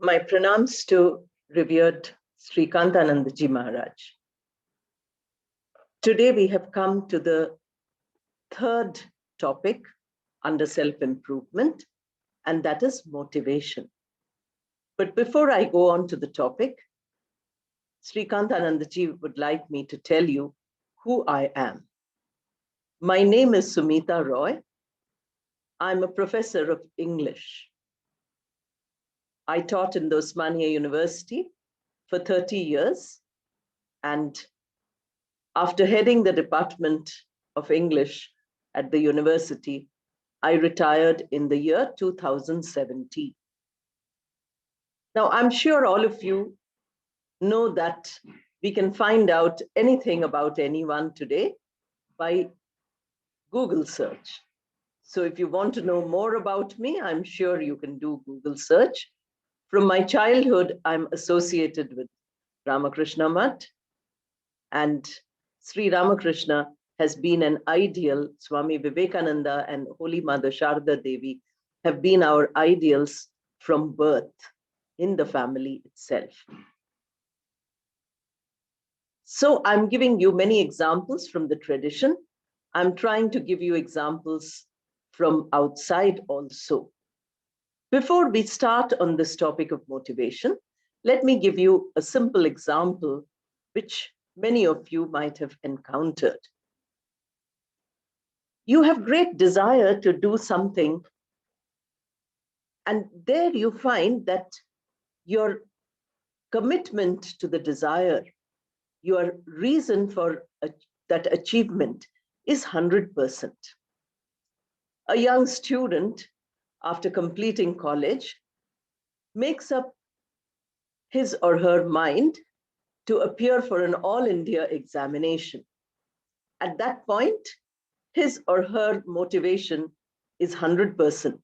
My pranams to revered Sri Kantanandaji Maharaj. Today we have come to the third topic under self-improvement, and that is motivation. But before I go on to the topic, Sri Kantanandaji would like me to tell you who I am. My name is Sumita Roy. I'm a professor of English. I taught in Osmania University for 30 years, and after heading the Department of English at the university, I retired in the year 2017. Now, I'm sure all of you know that we can find out anything about anyone today by Google search. So if you want to know more about me, I'm sure you can do Google search. From my childhood, I'm associated with Ramakrishna Mutt, and Sri Ramakrishna has been an ideal. Swami Vivekananda and Holy Mother Sharda Devi have been our ideals from birth in the family itself. So I'm giving you many examples from the tradition. I'm trying to give you examples from outside also. Before we start on this topic of motivation, let me give you a simple example which many of you might have encountered. You have great desire to do something, and there you find that your commitment to the desire, your reason for that achievement is 100%. A young student, after completing college, makes up his or her mind to appear for an all India examination. At that point, his or her motivation is 100%.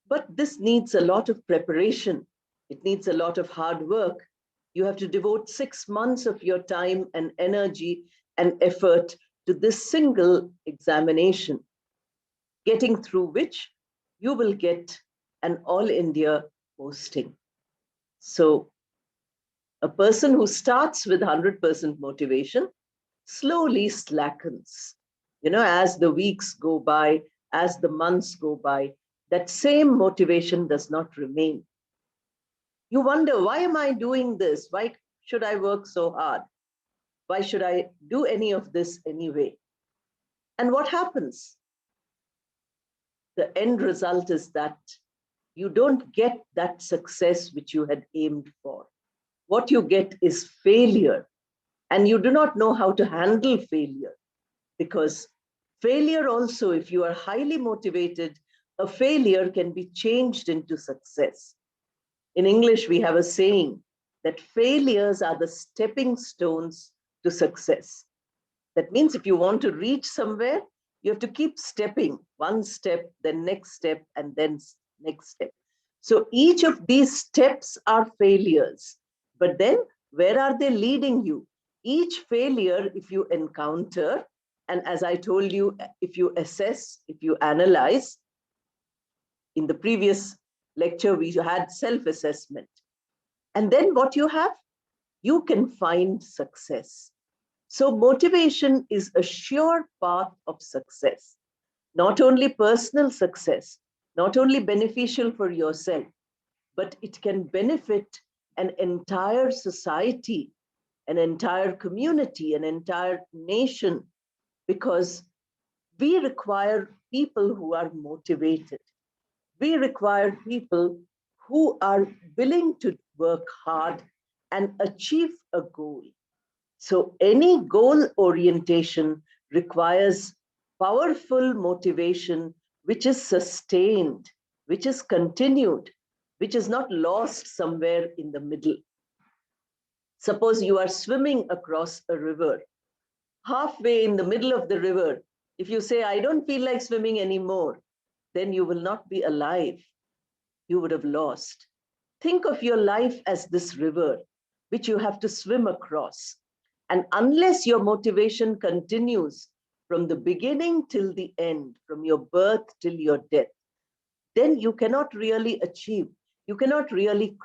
But this needs a lot of preparation. It needs a lot of hard work. You have to devote 6 months of your time and energy and effort to this single examination, getting through which you will get an all India posting. So a person who starts with 100% motivation slowly slackens. As the weeks go by, as the months go by, that same motivation does not remain. You wonder, why am I doing this? Why should I work so hard? Why should I do any of this anyway? And what happens? The end result is that you don't get that success which you had aimed for. What you get is failure. And you do not know how to handle failure, because failure also, if you are highly motivated, a failure can be changed into success. In English, we have a saying that failures are the stepping stones to success. That means if you want to reach somewhere, you have to keep stepping, one step, then next step, and then next step. So each of these steps are failures. But then where are they leading you? Each failure, if you encounter, and as I told you, if you assess, if you analyze, in the previous lecture, we had self-assessment. And then what you have? You can find success. So motivation is a sure path of success, not only personal success, not only beneficial for yourself, but it can benefit an entire society, an entire community, an entire nation, because we require people who are motivated. We require people who are willing to work hard and achieve a goal. So any goal orientation requires powerful motivation, which is sustained, which is continued, which is not lost somewhere in the middle. Suppose you are swimming across a river. Halfway in the middle of the river, if you say, I don't feel like swimming anymore, then you will not be alive. You would have lost. Think of your life as this river, which you have to swim across. And unless your motivation continues from the beginning till the end, from your birth till your death, then you cannot really achieve. You cannot really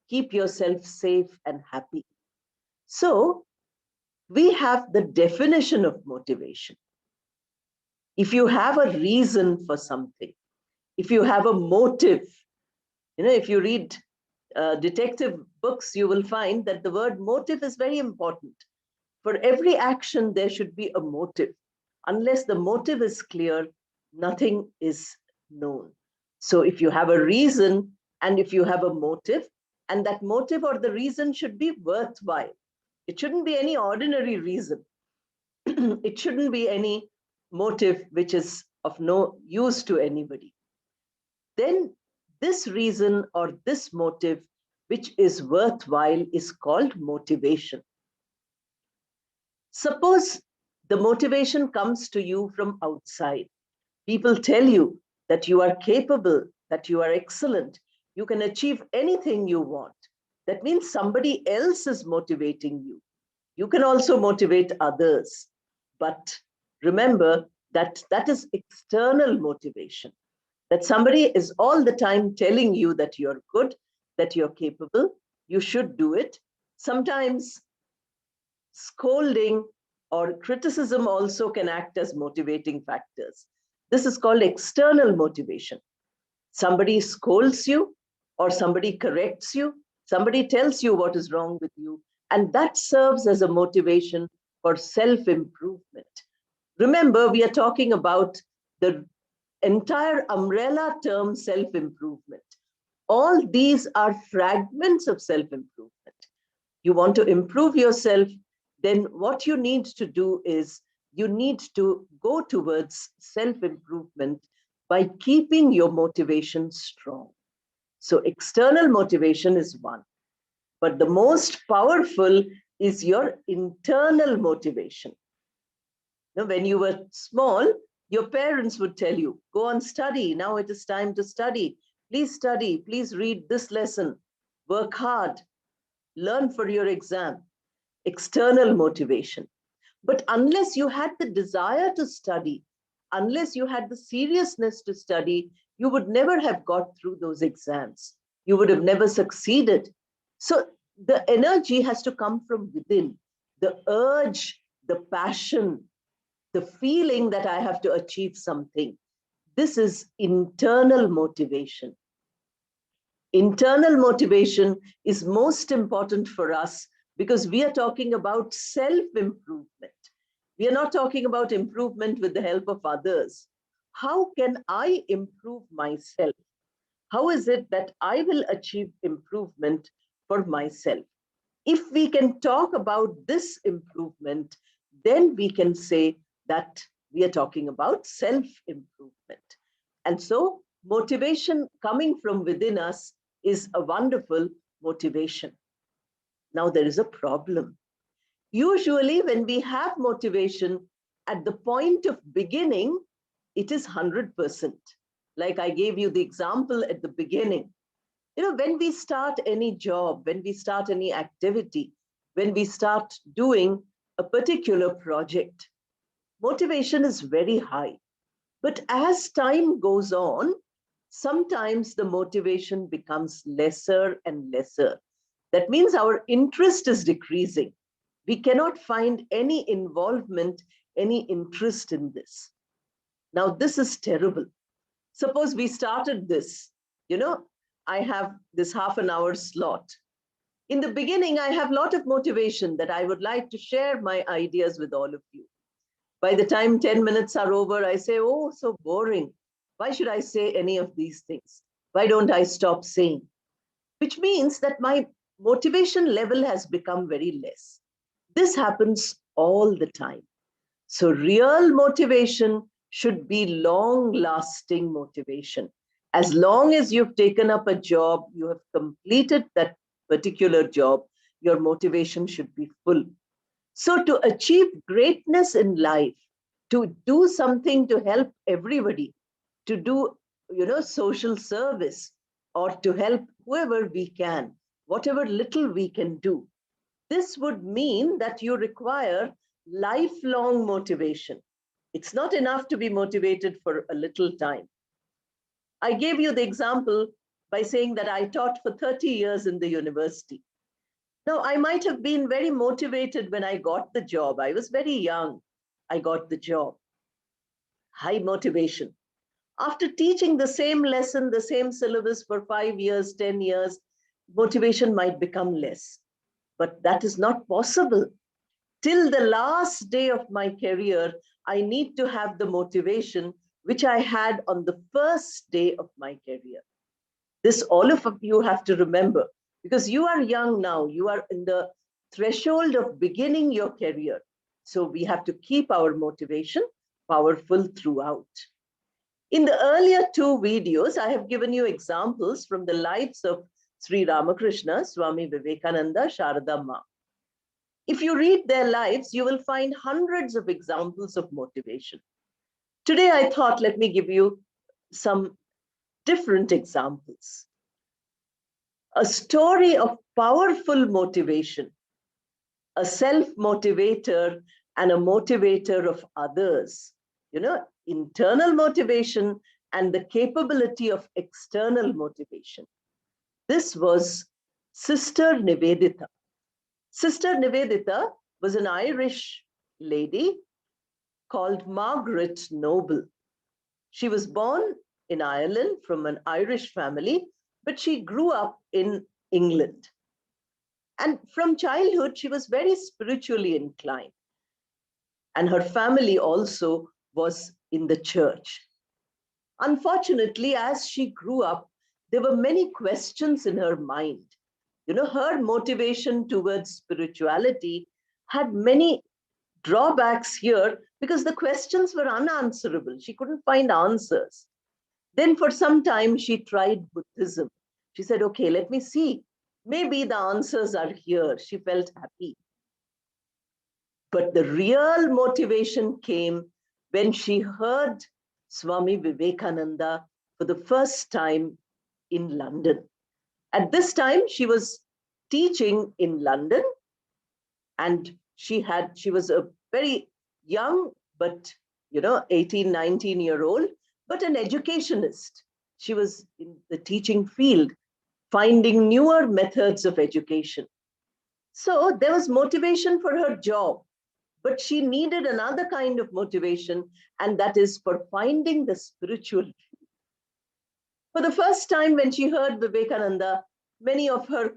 keep yourself safe and happy. So we have the definition of motivation. If you have a reason for something, if you have a motive, if you read detective books, you will find that the word motive is very important. For every action, there should be a motive. Unless the motive is clear, nothing is known. So if you have a reason and if you have a motive, and that motive or the reason should be worthwhile. It shouldn't be any ordinary reason. It shouldn't be any motive which is of no use to anybody. Then this reason or this motive which is worthwhile is called motivation. Suppose the motivation comes to you from outside. People tell you that you are capable, that you are excellent, you can achieve anything you want. That means somebody else is motivating you. You can also motivate others. But remember that that is external motivation. That somebody is all the time telling you that you're good, that you're capable, you should do it. Sometimes scolding or criticism also can act as motivating factors. This is called external motivation. Somebody scolds you or somebody corrects you, somebody tells you what is wrong with you, and that serves as a motivation for self-improvement. Remember, we are talking about the entire umbrella term self-improvement. All these are fragments of self-improvement. You want to improve yourself, then what you need to do is you need to go towards self-improvement by keeping your motivation strong. So external motivation is one, but the most powerful is your internal motivation. Now, when you were small, your parents would tell you, go on, study. Now it is time to study. Please study. Please read this lesson. Work hard. Learn for your exam. External motivation. But unless you had the desire to study, unless you had the seriousness to study, you would never have got through those exams. You would have never succeeded. So the energy has to come from within. The urge, the passion, the feeling that I have to achieve something. This is internal motivation. Internal motivation is most important for us because we are talking about self-improvement. We are not talking about improvement with the help of others. How can I improve myself? How is it that I will achieve improvement for myself? If we can talk about this improvement, then we can say that we are talking about self-improvement. And so motivation coming from within us is a wonderful motivation. Now there is a problem. Usually when we have motivation at the point of beginning, it is 100%. Like I gave you the example at the beginning. When we start any job, when we start any activity, when we start doing a particular project, motivation is very high. But as time goes on, sometimes the motivation becomes lesser and lesser. That means our interest is decreasing. We cannot find any involvement, any interest in this. Now, this is terrible. Suppose we started this, I have this half an hour slot. In the beginning, I have a lot of motivation that I would like to share my ideas with all of you. By the time 10 minutes are over, I say, oh, so boring. Why should I say any of these things? Why don't I stop saying? Which means that my motivation level has become very less. This happens all the time. So real motivation should be long-lasting motivation. As long as you've taken up a job, you have completed that particular job, your motivation should be full. So to achieve greatness in life, to do something to help everybody, to do, social service, or to help whoever we can, whatever little we can do, this would mean that you require lifelong motivation. It's not enough to be motivated for a little time. I gave you the example by saying that I taught for 30 years in the university. Now, I might have been very motivated when I got the job. I was very young. I got the job. High motivation. After teaching the same lesson, the same syllabus for 5 years, 10 years, motivation might become less. But that is not possible. Till the last day of my career, I need to have the motivation which I had on the first day of my career. This all of you have to remember, because you are young now. You are in the threshold of beginning your career. So we have to keep our motivation powerful throughout. In the earlier two videos, I have given you examples from the lives of Sri Ramakrishna, Swami Vivekananda, Sharada Ma. If you read their lives, you will find hundreds of examples of motivation. Today, I thought, let me give you some different examples. A story of powerful motivation, a self-motivator and a motivator of others. Internal motivation and the capability of external motivation. This was Sister Nivedita. Sister Nivedita was an Irish lady called Margaret Noble. She was born in Ireland from an Irish family, but she grew up in England. And from childhood, she was very spiritually inclined. And her family also was in the church. Unfortunately, as she grew up, there were many questions in her mind. Her motivation towards spirituality had many drawbacks here because the questions were unanswerable. She couldn't find answers. Then for some time, she tried Buddhism. She said, okay, let me see. Maybe the answers are here. She felt happy. But the real motivation came when she heard Swami Vivekananda for the first time in London. At this time, she was teaching in London, and she was a very young, but 18, 19-year-old, but an educationist. She was in the teaching field, finding newer methods of education. So there was motivation for her job, but she needed another kind of motivation, and that is for finding the spiritual. For the first time, when she heard Vivekananda, many of her,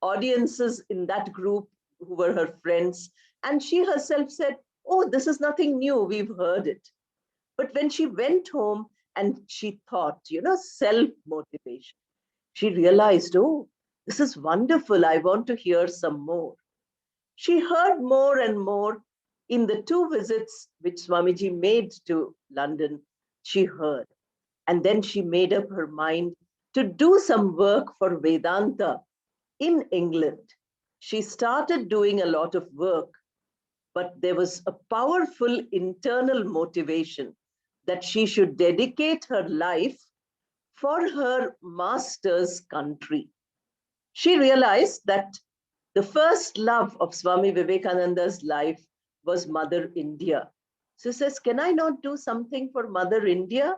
audiences in that group who were her friends, and she herself said, oh, this is nothing new, we've heard it. But when she went home and she thought, self-motivation, she realized, oh, this is wonderful, I want to hear some more. She heard more and more. In the two visits which Swamiji made to London, she heard. And then she made up her mind to do some work for Vedanta in England. She started doing a lot of work, but there was a powerful internal motivation that she should dedicate her life for her master's country. She realized that the first love of Swami Vivekananda's life was Mother India. So she says, can I not do something for Mother India?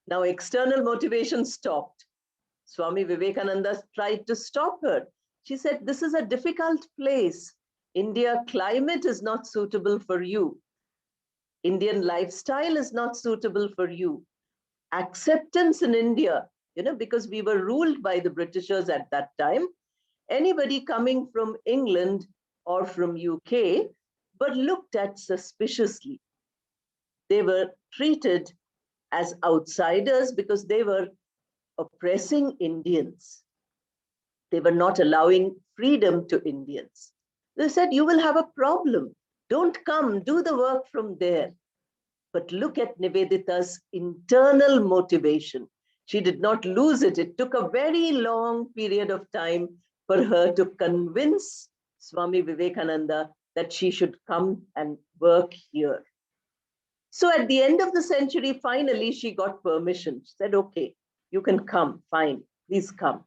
Now, external motivation stopped. Swami Vivekananda tried to stop her. She said, this is a difficult place. India climate is not suitable for you. Indian lifestyle is not suitable for you. Acceptance in India, because we were ruled by the Britishers at that time. Anybody coming from England or from UK were looked at suspiciously. They were treated as outsiders because they were oppressing Indians. They were not allowing freedom to Indians. They said, you will have a problem. Don't come, do the work from there. But look at Nivedita's internal motivation. She did not lose it. It took a very long period of time for her to convince Swami Vivekananda that she should come and work here. So at the end of the century, finally, she got permission. She said, okay, you can come, fine, please come.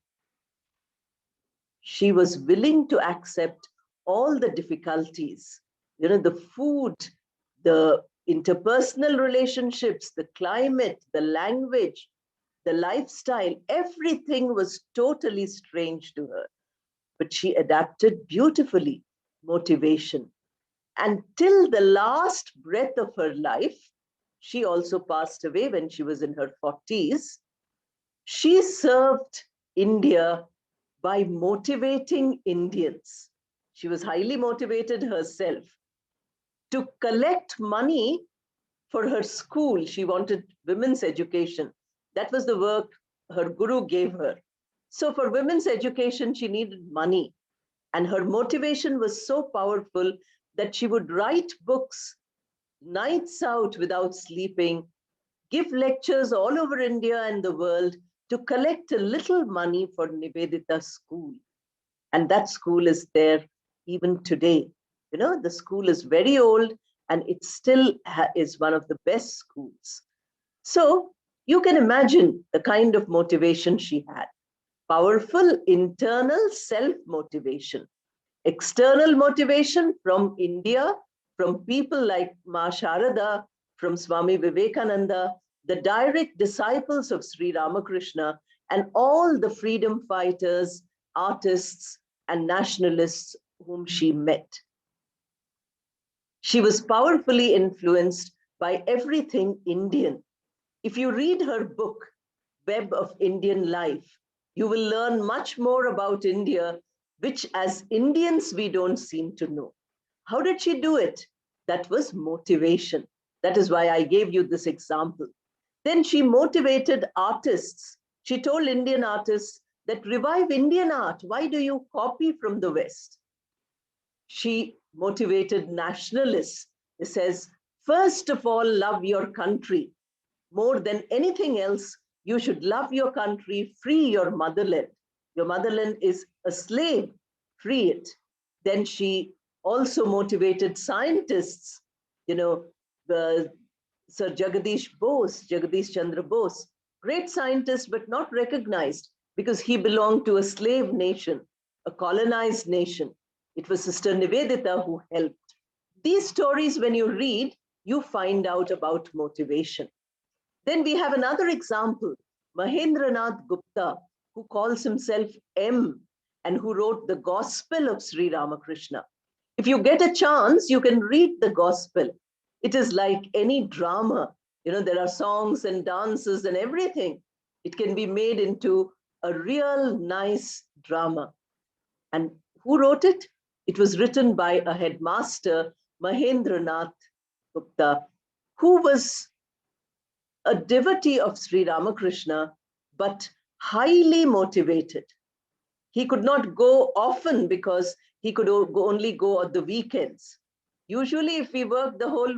She was willing to accept all the difficulties, the food, the interpersonal relationships, the climate, the language, the lifestyle, everything was totally strange to her. But she adapted beautifully. Motivation. And till the last breath of her life, she also passed away when she was in her 40s. She served India by motivating Indians. She was highly motivated herself to collect money for her school. She wanted women's education. That was the work her guru gave her. So for women's education, she needed money. And her motivation was so powerful that she would write books nights out without sleeping, give lectures all over India and the world to collect a little money for Nivedita school. And that school is there even today. You know, the school is very old and it still is one of the best schools. So you can imagine the kind of motivation she had. Powerful internal self-motivation. External motivation from India, from people like Ma Sharada, from Swami Vivekananda, the direct disciples of Sri Ramakrishna, and all the freedom fighters, artists, and nationalists whom she met. She was powerfully influenced by everything Indian. If you read her book, Web of Indian Life, you will learn much more about India, which as Indians we don't seem to know. How did she do it? That was motivation. That is why I gave you this example. Then she motivated artists. She told Indian artists that revive Indian art. Why do you copy from the West? She motivated nationalists. It says, first of all, love your country. More than anything else, you should love your country, free your motherland. Your motherland is a slave, free it. Then she also motivated scientists, you know, the Sir Jagadish Chandra Bose, great scientist, but not recognized because he belonged to a slave nation, a colonized nation. It was Sister Nivedita who helped. These stories, when you read, you find out about motivation. Then we have another example, Mahendranath Gupta, who calls himself M and who wrote the Gospel of Sri Ramakrishna. If you get a chance, you can read the Gospel. It is like any drama. You know, there are songs and dances and everything. It can be made into a real nice drama. And who wrote it? It was written by a headmaster, Mahendranath Gupta, who was a devotee of Sri Ramakrishna, but highly motivated. He could not go often because he could only go on the weekends. Usually, if we work the whole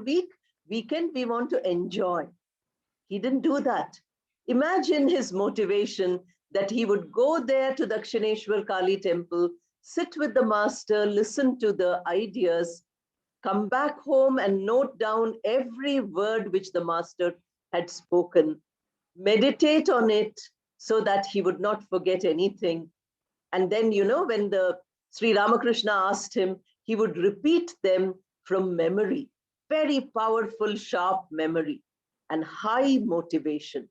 weekend, we want to enjoy. He didn't do that. Imagine his motivation that he would go there to Dakshineshwar Kali temple, sit with the master, listen to the ideas, come back home and note down every word which the master had spoken, meditate on it so that he would not forget anything. And then, you know, when the Sri Ramakrishna asked him, he would repeat them from memory. Very powerful, sharp memory and high motivation.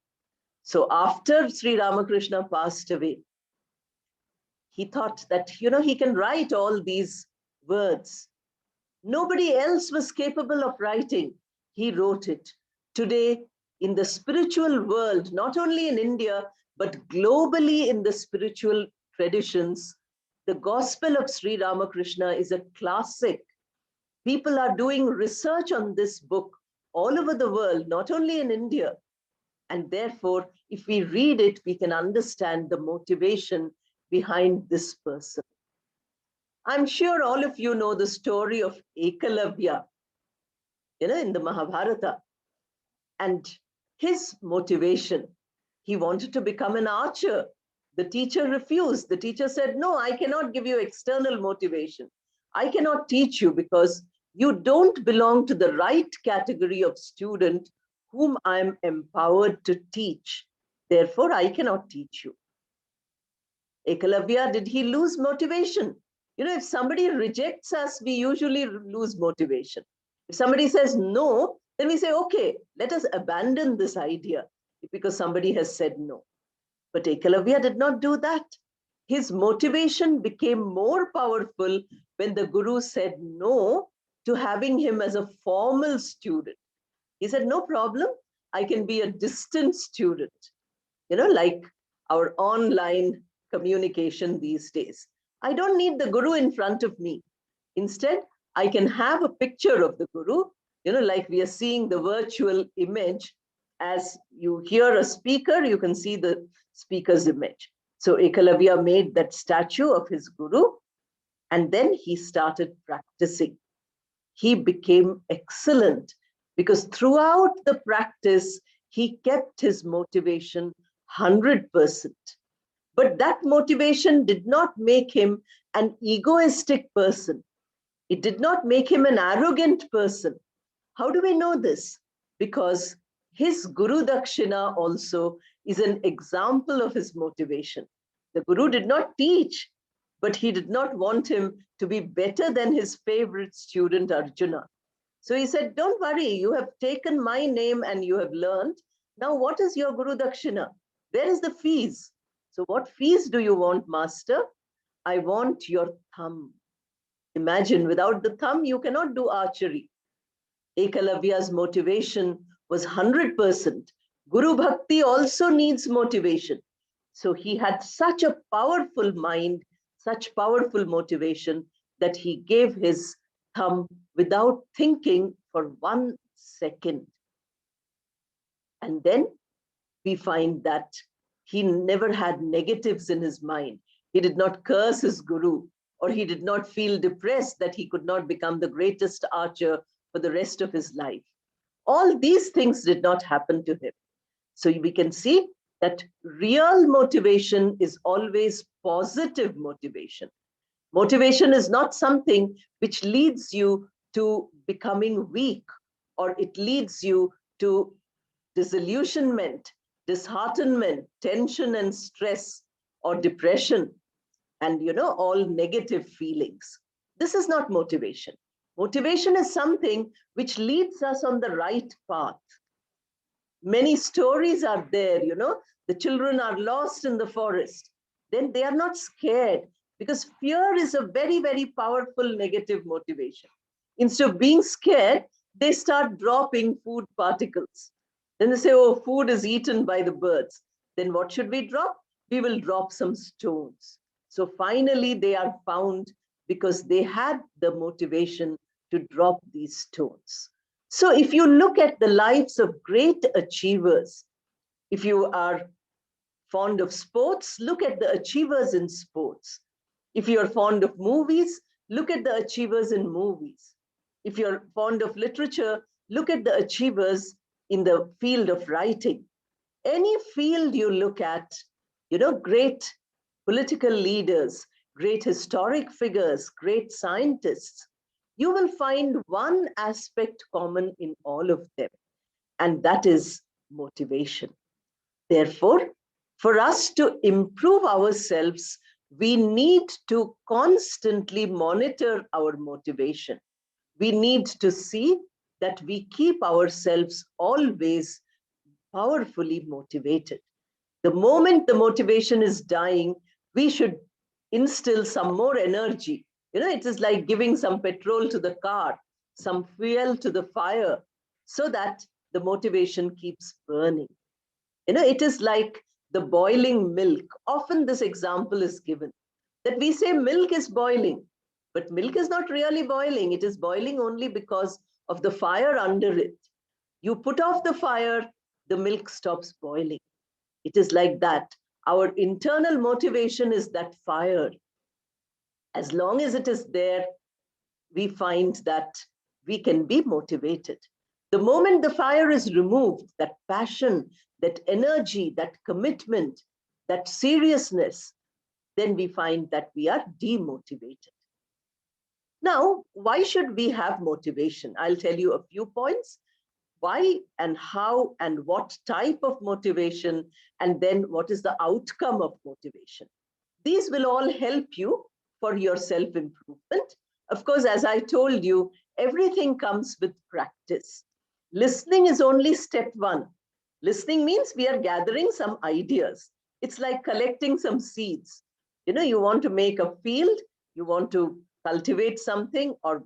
So after Sri Ramakrishna passed away, he thought that, you know, he can write all these words. Nobody else was capable of writing. He wrote it. Today, in the spiritual world, not only in India, but globally in the spiritual traditions, the Gospel of Sri Ramakrishna is a classic. People are doing research on this book all over the world, not only in India. And therefore, if we read it, we can understand the motivation behind this person. I'm sure all of you know the story of Ekalavya, you know, in the Mahabharata. And his motivation, he wanted to become an archer. The teacher refused. The teacher said, no, I cannot give you external motivation. I cannot teach you because you don't belong to the right category of student whom I am empowered to teach. Therefore, I cannot teach you. Ekalavya, did he lose motivation? You know, if somebody rejects us, we usually lose motivation. If somebody says no, then we say, okay, let us abandon this idea. because somebody has said no. But Ekalavya did not do that. His motivation became more powerful when the Guru said no to having him as a formal student. He said, no problem, I can be a distant student, like our online communication these days. I don't need the Guru in front of me. Instead, I can have a picture of the Guru, like we are seeing the virtual image. As you hear a speaker, you can see the speaker's image. So Ekalavya made that statue of his Guru, and then he started practicing. He became excellent because throughout the practice, he kept his motivation 100%. But that motivation did not make him an egoistic person. It did not make him an arrogant person. How do we know this? Because his Guru Dakshina also is an example of his motivation. The Guru did not teach, but he did not want him to be better than his favorite student Arjuna. So he said, don't worry, you have taken my name and you have learned. Now, what is your Guru Dakshina? Where is the fees? So what fees do you want, Master? I want your thumb. Imagine, without the thumb, you cannot do archery. Ekalavya's motivation was 100%. Guru Bhakti also needs motivation. So he had such a powerful mind, such powerful motivation that he gave his thumb without thinking for 1 second. And then we find that he never had negatives in his mind. He did not curse his Guru, or he did not feel depressed that he could not become the greatest archer for the rest of his life. All these things did not happen to him. So we can see that real motivation is always positive motivation. Motivation is not something which leads you to becoming weak, or it leads you to disillusionment, disheartenment, tension and stress, or depression, and all negative feelings. This is not motivation. Motivation is something which leads us on the right path. Many stories are there, the children are lost in the forest. Then they are not scared, because fear is a very, very powerful negative motivation. Instead of being scared, they start dropping food particles. Then they say, oh, food is eaten by the birds. Then what should we drop? We will drop some stones. So finally, they are found because they had the motivation to drop these stones. So if you look at the lives of great achievers, if you are fond of sports, look at the achievers in sports. If you're fond of movies, look at the achievers in movies. If you're fond of literature, look at the achievers in the field of writing. Any field you look at, great political leaders, great historic figures, great scientists, you will find one aspect common in all of them, and that is motivation. Therefore, for us to improve ourselves, we need to constantly monitor our motivation. We need to see that we keep ourselves always powerfully motivated. The moment the motivation is dying, we should instill some more energy. It is like giving some petrol to the car, some fuel to the fire, so that the motivation keeps burning. It is like the boiling milk. Often this example is given, that we say milk is boiling, but milk is not really boiling. It is boiling only because of the fire under it. You put off the fire, the milk stops boiling. It is like that. Our internal motivation is that fire. As long as it is there, we find that we can be motivated. The moment the fire is removed, that passion, that energy, that commitment, that seriousness, then we find that we are demotivated. Now, why should we have motivation? I'll tell you a few points. Why and how and what type of motivation, and then what is the outcome of motivation. These will all help you for your self-improvement. Of course, as I told you, everything comes with practice. Listening is only step one. Listening means we are gathering some ideas. It's like collecting some seeds. You want to make a field, you want to cultivate something or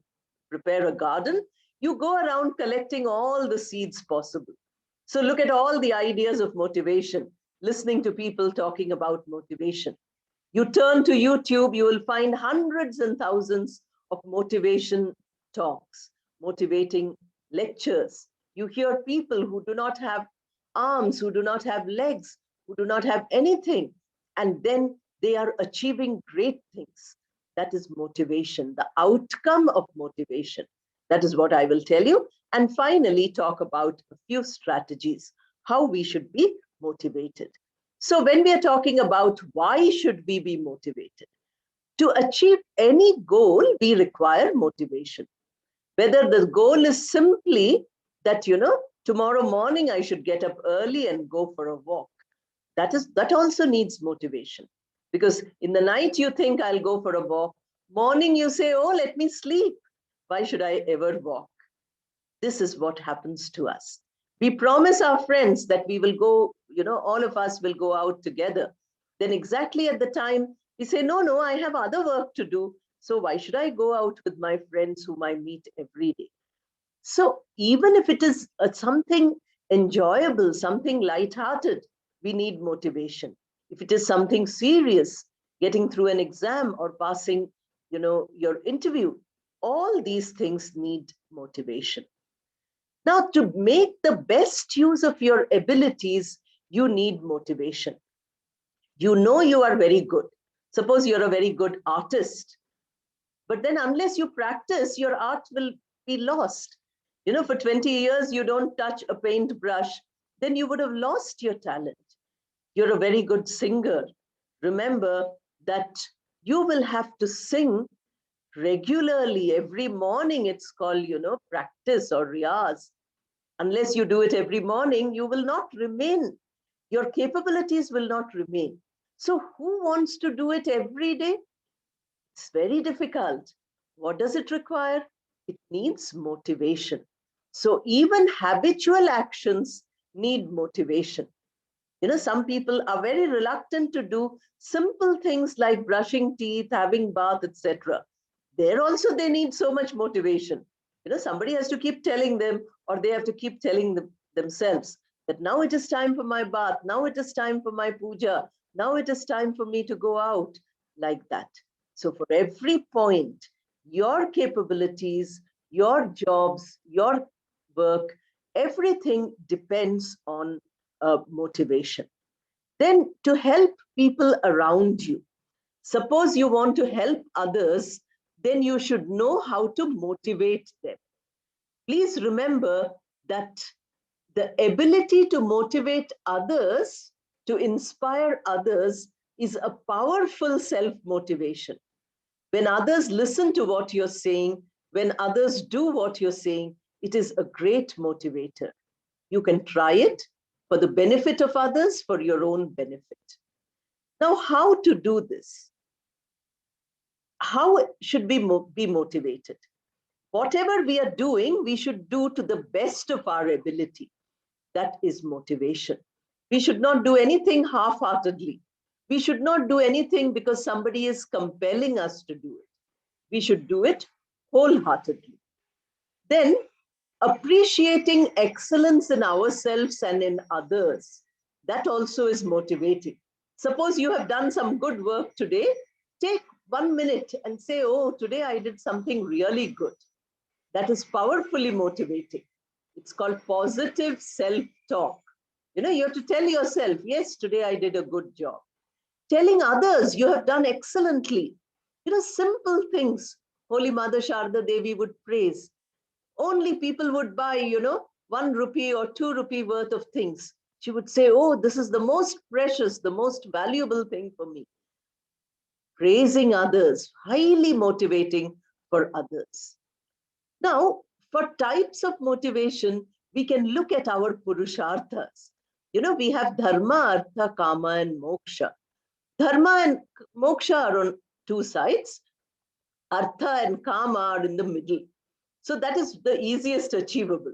prepare a garden. You go around collecting all the seeds possible. So look at all the ideas of motivation, listening to people talking about motivation. You turn to YouTube, you will find hundreds and thousands of motivation talks, motivating lectures. You hear people who do not have arms, who do not have legs, who do not have anything, and then they are achieving great things. That is motivation, the outcome of motivation. That is what I will tell you. And finally, talk about a few strategies, how we should be motivated. So when we are talking about why should we be motivated? To achieve any goal, we require motivation. Whether the goal is simply that, tomorrow morning I should get up early and go for a walk. That also needs motivation. Because in the night you think I'll go for a walk. Morning you say, oh, let me sleep. Why should I ever walk? This is what happens to us. We promise our friends that we will go, all of us will go out together. Then exactly at the time, we say, no, I have other work to do. So why should I go out with my friends whom I meet every day? So even if it is something enjoyable, something lighthearted, we need motivation. If it is something serious, getting through an exam or passing, your interview, all these things need motivation. Now, to make the best use of your abilities, you need motivation. You are very good. Suppose you're a very good artist, but then unless you practice, your art will be lost. For 20 years, you don't touch a paintbrush, then you would have lost your talent. You're a very good singer. Remember that you will have to sing regularly every morning. It's called, practice or riyaz. Unless you do it every morning, you will not remain. Your capabilities will not remain. So who wants to do it every day? It's very difficult. What does it require? It needs motivation. So even habitual actions need motivation. Some people are very reluctant to do simple things like brushing teeth, having bath, etc. There also they need so much motivation. Somebody has to keep telling them, or they have to keep telling themselves that now it is time for my bath, now it is time for my puja, now it is time for me to go out, like that. So for every point, your capabilities, your jobs, your work, everything depends on motivation. Then to help people around you. Suppose you want to help others, then you should know how to motivate them. Please remember that the ability to motivate others, to inspire others, is a powerful self-motivation. When others listen to what you're saying, when others do what you're saying, it is a great motivator. You can try it for the benefit of others, for your own benefit. Now, how to do this? How should we be motivated? Whatever we are doing, we should do to the best of our ability. That is motivation. We should not do anything half-heartedly. We should not do anything because somebody is compelling us to do it. We should do it wholeheartedly. Then, appreciating excellence in ourselves and in others, that also is motivating. Suppose you have done some good work today, take 1 minute and say, oh, today I did something really good. That is powerfully motivating. It's called positive self-talk. You have to tell yourself, yes, today I did a good job. Telling others you have done excellently. Simple things. Holy Mother Sharda Devi would praise. Only people would buy, 1 rupee or 2 rupee worth of things. She would say, oh, this is the most precious, the most valuable thing for me. Praising others, highly motivating for others. Now, for types of motivation, we can look at our purusharthas. We have dharma, artha, kama, and moksha. Dharma and moksha are on two sides. Artha and kama are in the middle. So that is the easiest achievable.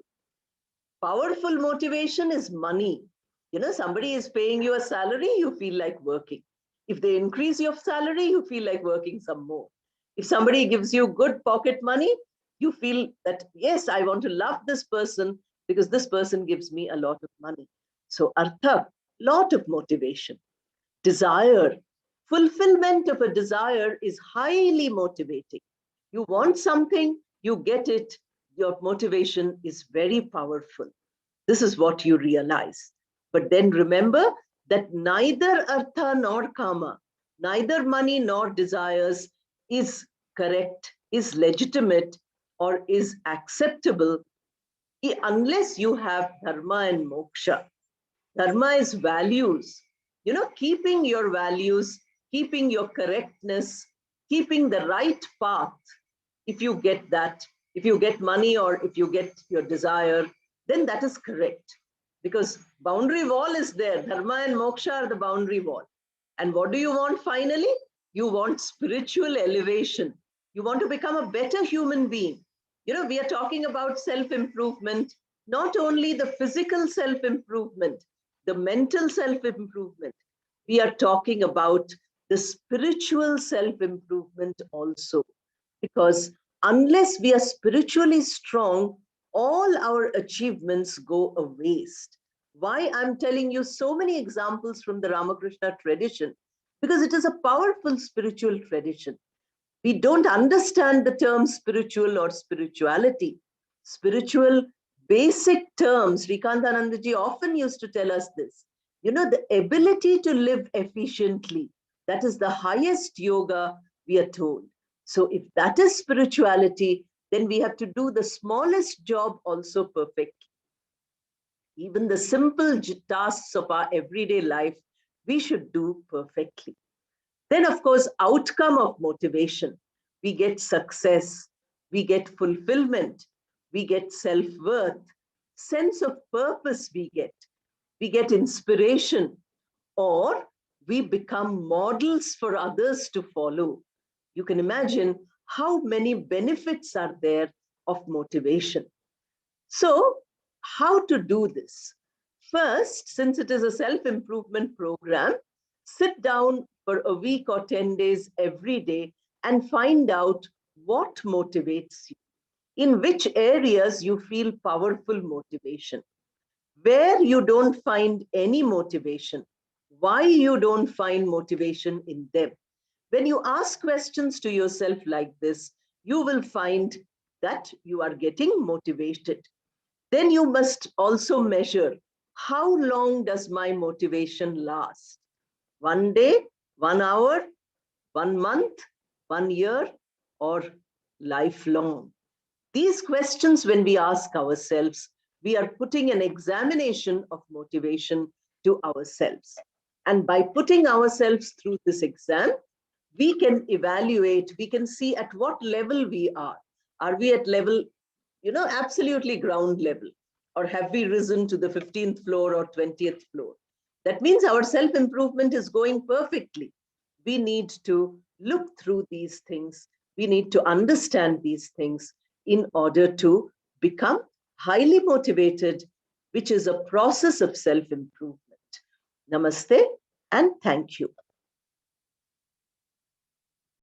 Powerful motivation is money. Somebody is paying you a salary, you feel like working. If they increase your salary, you feel like working some more. If somebody gives you good pocket money, you feel that, yes, I want to love this person because this person gives me a lot of money. So artha, lot of motivation. Desire, fulfillment of a desire is highly motivating. You want something, you get it, your motivation is very powerful. This is what you realize. But then remember that neither artha nor kama, neither money nor desires is correct, is legitimate, or is acceptable unless you have dharma and moksha. Dharma is values, keeping your values, keeping your correctness, keeping the right path. If you get that, if you get money or if you get your desire, then that is correct. Because boundary wall is there. Dharma and moksha are the boundary wall. And what do you want finally? You want spiritual elevation. You want to become a better human being. We are talking about self-improvement, not only the physical self-improvement, the mental self-improvement. We are talking about the spiritual self-improvement also. Because unless we are spiritually strong, all our achievements go a waste. Why I'm telling you so many examples from the Ramakrishna tradition? Because it is a powerful spiritual tradition. We don't understand the term spiritual or spirituality. Spiritual basic terms, Srikantanandaji often used to tell us this. The ability to live efficiently, that is the highest yoga, we are told. So if that is spirituality, then we have to do the smallest job also perfectly. Even the simple tasks of our everyday life, we should do perfectly. Then, of course, outcome of motivation. We get success, we get fulfillment, we get self-worth, sense of purpose we get inspiration, or we become models for others to follow. You can imagine how many benefits are there of motivation. So, how to do this? First, since it is a self-improvement program, sit down for a week or 10 days every day and find out what motivates you, in which areas you feel powerful motivation, where you don't find any motivation, why you don't find motivation in them. When you ask questions to yourself like this, you will find that you are getting motivated. Then you must also measure how long does my motivation last? 1 day, 1 hour, 1 month, 1 year, or lifelong? These questions, when we ask ourselves, we are putting an examination of motivation to ourselves. And by putting ourselves through this exam, we can evaluate, we can see at what level we are. Are we at level, absolutely ground level? Or have we risen to the 15th floor or 20th floor? That means our self-improvement is going perfectly. We need to look through these things. We need to understand these things in order to become highly motivated, which is a process of self-improvement. Namaste and thank you.